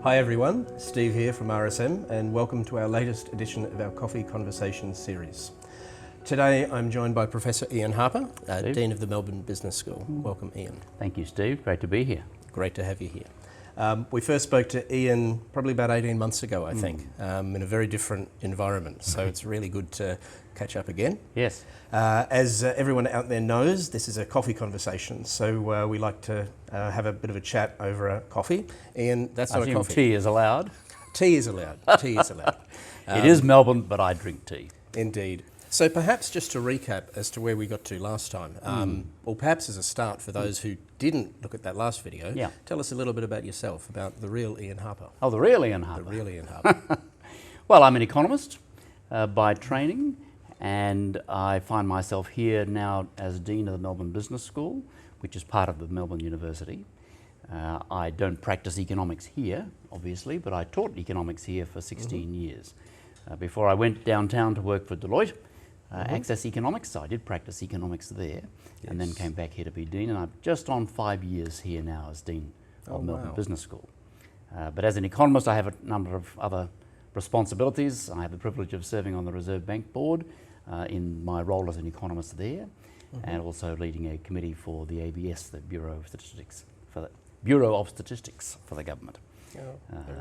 Hi everyone, Steve here from RSM and welcome to our latest edition of our Coffee Conversations series. Today I'm joined by Professor Ian Harper, Dean of the Melbourne Business School. Welcome Ian. Thank you Steve, great to be here. Great to have you here. We first spoke to Ian probably about 18 months ago I think, in a very different environment, so it's really good to catch up again. Yes. As everyone out there knows, this is a coffee conversation, so we like to have a bit of a chat over a coffee. Ian, that's not a coffee. Tea is allowed. Tea is allowed. Tea is allowed. It is Melbourne, but I drink tea. Indeed. So perhaps just to recap as to where we got to last time, or perhaps as a start for those who didn't look at that last video, tell us a little bit about yourself, about the real Ian Harper. Oh, the real Ian Harper. The real Ian Harper. Well, I'm an economist by training, and I find myself here now as Dean of the Melbourne Business School, which is part of the Melbourne University. I don't practice economics here, obviously, but I taught economics here for 16 years. Before I went downtown to work for Deloitte, Access Economics, I did practice economics there, and then came back here to be Dean, and I'm just on 5 years here now as Dean of Melbourne Business School. But as an economist, I have a number of other responsibilities. I have the privilege of serving on the Reserve Bank Board in my role as an economist there, and also leading a committee for the ABS, the Bureau of Statistics for the government.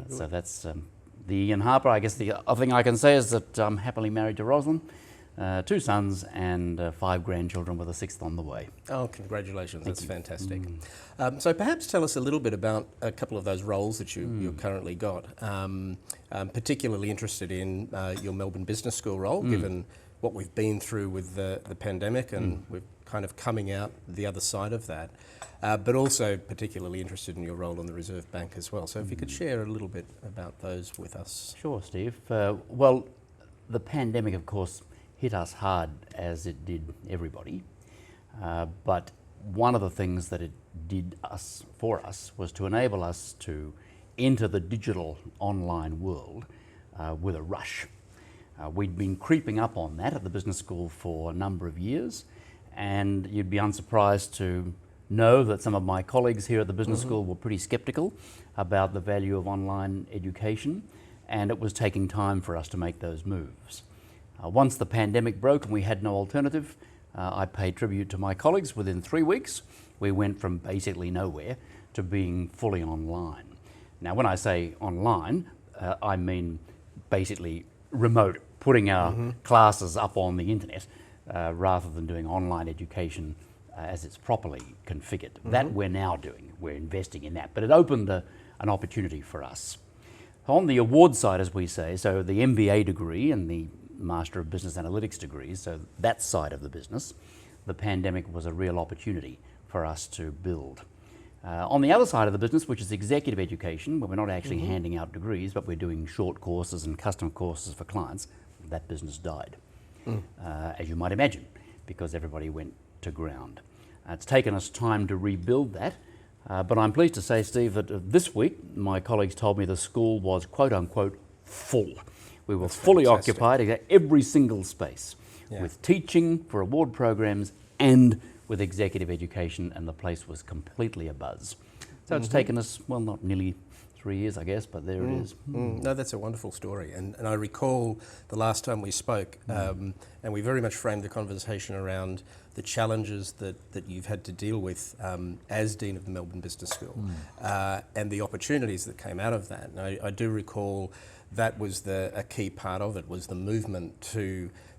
So that's the Ian Harper. I guess the other thing I can say is that I'm happily married to Rosalind, 2 sons and 5 grandchildren with a 6th on the way. Oh, congratulations, that's fantastic. So perhaps tell us a little bit about a couple of those roles that you've currently got. I'm particularly interested in your Melbourne Business School role, given what we've been through with the pandemic, and we're kind of coming out the other side of that. But also particularly interested in your role on the Reserve Bank as well. So if you could share a little bit about those with us. Sure, Steve. Well, the pandemic, of course, hit us hard, as it did everybody. But one of the things that it did for us was to enable us to enter the digital online world with a rush. We'd been creeping up on that at the business school for a number of years, and you'd be unsurprised to know that some of my colleagues here at the business school were pretty skeptical about the value of online education, and it was taking time for us to make those moves. Once the pandemic broke and we had no alternative, I paid tribute to my colleagues. Within 3 weeks, we went from basically nowhere to being fully online. Now, when I say online, I mean basically remote, putting our classes up on the internet rather than doing online education as it's properly configured. That we're now doing, we're investing in that, but it opened an opportunity for us. On the award side, as we say, so the MBA degree and the Master of Business Analytics degrees, so that side of the business, the pandemic was a real opportunity for us to build. On the other side of the business, which is executive education, where we're not actually handing out degrees, but we're doing short courses and custom courses for clients, that business died, as you might imagine, because everybody went to ground. It's taken us time to rebuild that, but I'm pleased to say, Steve, that this week my colleagues told me the school was quote unquote full. We were fully occupied, every single space, with teaching for award programs and with executive education, and the place was completely abuzz. So it's taken us, well, not nearly 3 years, I guess, but there it is. No, that's a wonderful story. And I recall the last time we spoke, and we very much framed the conversation around the challenges that you've had to deal with as Dean of the Melbourne Business School, and the opportunities that came out of that. And I do recall that was a key part of it, was the movement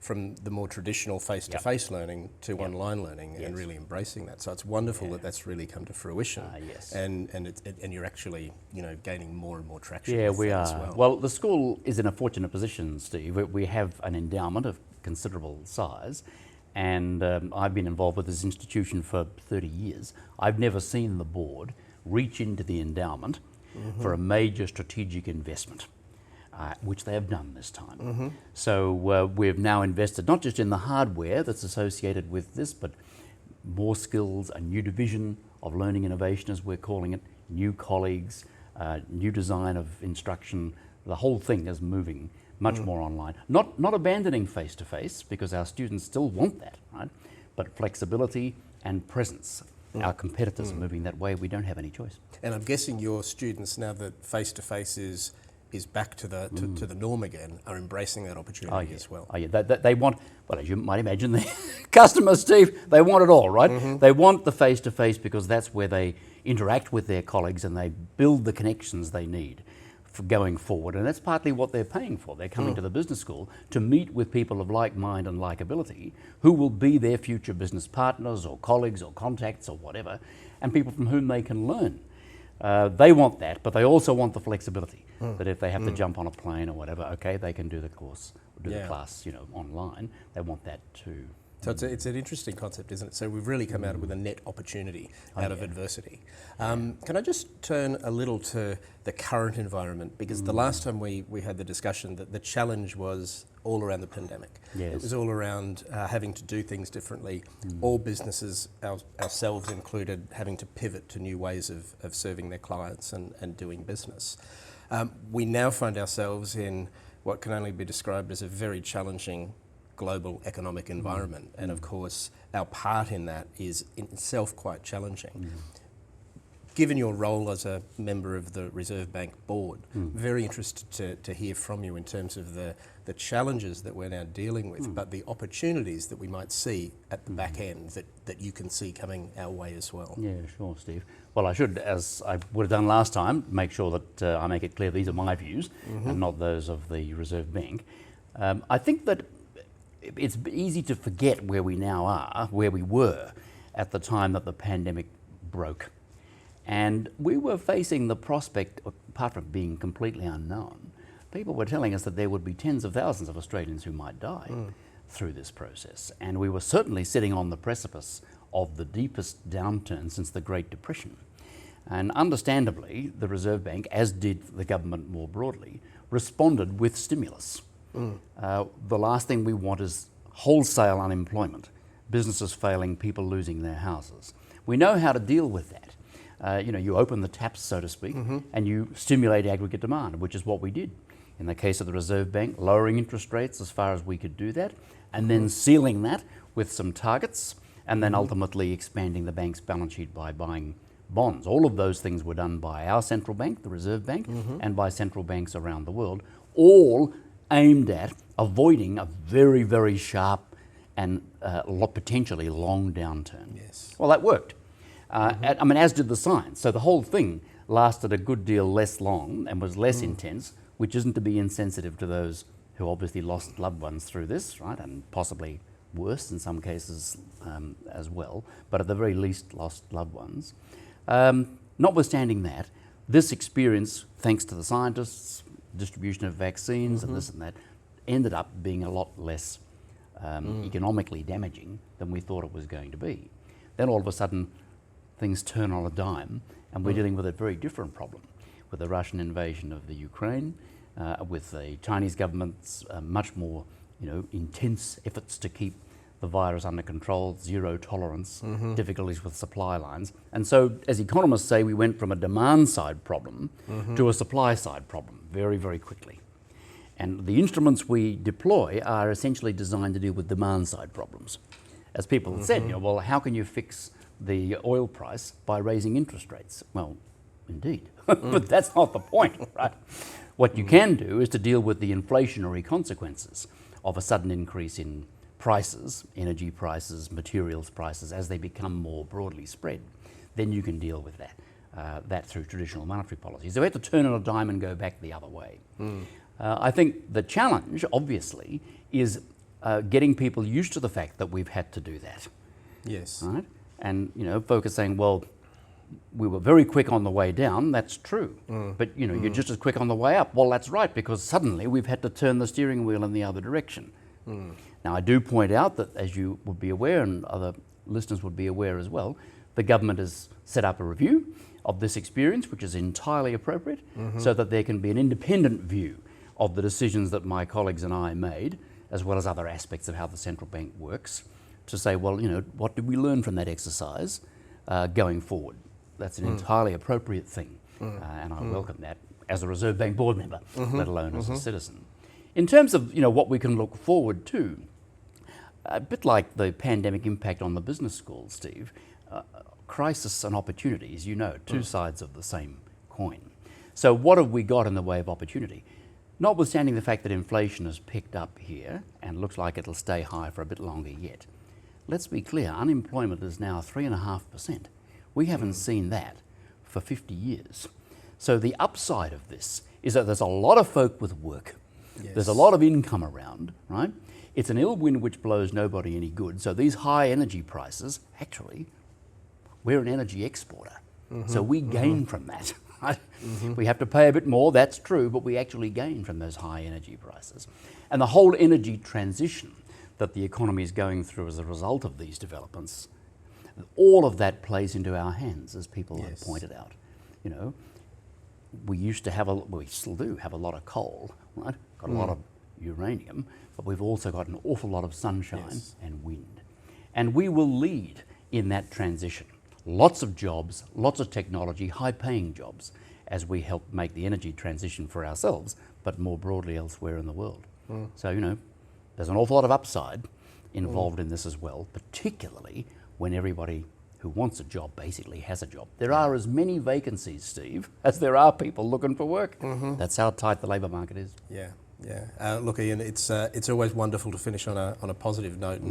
from the more traditional face-to-face learning to online learning, and really embracing that. So it's wonderful that that's really come to fruition, and you're actually gaining more and more traction. Yeah, we are. As Well, the school is in a fortunate position, Steve. We have an endowment of considerable size, and I've been involved with this institution for 30 years. I've never seen the board reach into the endowment for a major strategic investment. Which they have done this time. So we've now invested not just in the hardware that's associated with this, but more skills, a new division of learning innovation, as we're calling it, new colleagues, new design of instruction. The whole thing is moving much more online. Not abandoning face-to-face, because our students still want that, right? But flexibility and presence. our competitors are moving that way. We don't have any choice. And I'm guessing your students, now that face-to-face is back to the norm again, are embracing that opportunity as well. Oh yeah, they want, well, as you might imagine, the customers, Steve, they want it all, right? They want the face-to-face because that's where they interact with their colleagues and they build the connections they need for going forward. And that's partly what they're paying for. They're coming to the business school to meet with people of like mind and likability who will be their future business partners or colleagues or contacts or whatever, and people from whom they can learn. They want that, but they also want the flexibility that if they have to jump on a plane or whatever, okay, they can do the course, do the class, online. They want that too. So it's an interesting concept, isn't it? So we've really come out with a net opportunity out of adversity. Can I just turn a little to the current environment? Because the last time we had the discussion, that the challenge was all around the pandemic. Yes. It was all around having to do things differently. All businesses, ourselves included, having to pivot to new ways of serving their clients and doing business. We now find ourselves in what can only be described as a very challenging global economic environment, and of course our part in that is in itself quite challenging. Given your role as a member of the Reserve Bank Board, very interested to hear from you in terms of the challenges that we're now dealing with, but the opportunities that we might see at the back end that you can see coming our way as well. Yeah, sure, Steve. Well, I should, as I would have done last time, make sure that I make it clear these are my views and not those of the Reserve Bank. I think that it's easy to forget where we now are, where we were at the time that the pandemic broke. And we were facing the prospect, apart from being completely unknown, people were telling us that there would be tens of thousands of Australians who might die through this process. And we were certainly sitting on the precipice of the deepest downturn since the Great Depression. And understandably, the Reserve Bank, as did the government more broadly, responded with stimulus. The last thing we want is wholesale unemployment, businesses failing, people losing their houses. We know how to deal with that. You open the taps, so to speak, and you stimulate aggregate demand, which is what we did. In the case of the Reserve Bank, lowering interest rates as far as we could do that, and then sealing that with some targets, and then ultimately expanding the bank's balance sheet by buying bonds. All of those things were done by our central bank, the Reserve Bank, and by central banks around the world, all aimed at avoiding a very, very sharp and potentially long downturn. Yes. Well, that worked. As did the science. So the whole thing lasted a good deal less long and was less intense, which isn't to be insensitive to those who obviously lost loved ones through this, right, and possibly worse in some cases as well, but at the very least lost loved ones. Notwithstanding that, this experience, thanks to the scientists, distribution of vaccines and this and that, ended up being a lot less economically damaging than we thought it was going to be. Then all of a sudden things turn on a dime and we're dealing with a very different problem, with the Russian invasion of the Ukraine, with the Chinese government's much more intense efforts to keep the virus under control, zero tolerance, difficulties with supply lines. And so, as economists say, we went from a demand side problem to a supply side problem very, very quickly. And the instruments we deploy are essentially designed to deal with demand side problems. As people have said, well, how can you fix the oil price by raising interest rates? Well, indeed, but that's not the point, right? What you can do is to deal with the inflationary consequences of a sudden increase in prices, energy prices, materials prices, as they become more broadly spread. Then you can deal with that through traditional monetary policy. So we have to turn on a dime and go back the other way. I think the challenge, obviously, is getting people used to the fact that we've had to do that. Yes. Right? And folks saying, well, we were very quick on the way down, that's true. But you're just as quick on the way up. Well, that's right, because suddenly we've had to turn the steering wheel in the other direction. Now, I do point out that, as you would be aware, and other listeners would be aware as well, the government has set up a review of this experience, which is entirely appropriate, so that there can be an independent view of the decisions that my colleagues and I made, as well as other aspects of how the central bank works, to say, well, what did we learn from that exercise going forward? That's an entirely appropriate thing, and I welcome that as a Reserve Bank board member, let alone as a citizen. In terms of what we can look forward to, a bit like the pandemic impact on the business schools, Steve, crisis and opportunity, as you know, two sides of the same coin. So what have we got in the way of opportunity? Notwithstanding the fact that inflation has picked up here and looks like it'll stay high for a bit longer yet, let's be clear, unemployment is now 3.5%. We haven't seen that for 50 years. So the upside of this is that there's a lot of folk with work. Yes. There's a lot of income around, right? It's an ill wind which blows nobody any good. So these high energy prices, actually, we're an energy exporter. So we gain from that. Right? We have to pay a bit more, that's true, but we actually gain from those high energy prices. And the whole energy transition that the economy is going through as a result of these developments, all of that plays into our hands, as people have pointed out. You know, we used to have we still do have a lot of coal, right? Got a lot of uranium, but we've also got an awful lot of sunshine and wind. And we will lead in that transition. Lots of jobs, lots of technology, high-paying jobs, as we help make the energy transition for ourselves, but more broadly elsewhere in the world. So, you know, there's an awful lot of upside involved in this as well, particularly when everybody who wants a job basically has a job. There are as many vacancies, Steve, as there are people looking for work. That's how tight the labour market is. Yeah. Look, Ian, it's always wonderful to finish on a positive note,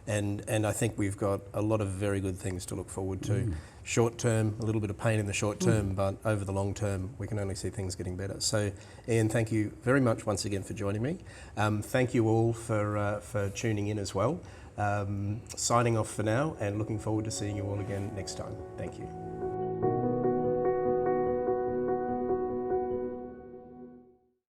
and I think we've got a lot of very good things to look forward to. Short term, a little bit of pain in the short term, but over the long term, we can only see things getting better. So, Ian, thank you very much once again for joining me. Thank you all for tuning in as well. Signing off for now, and looking forward to seeing you all again next time. Thank you.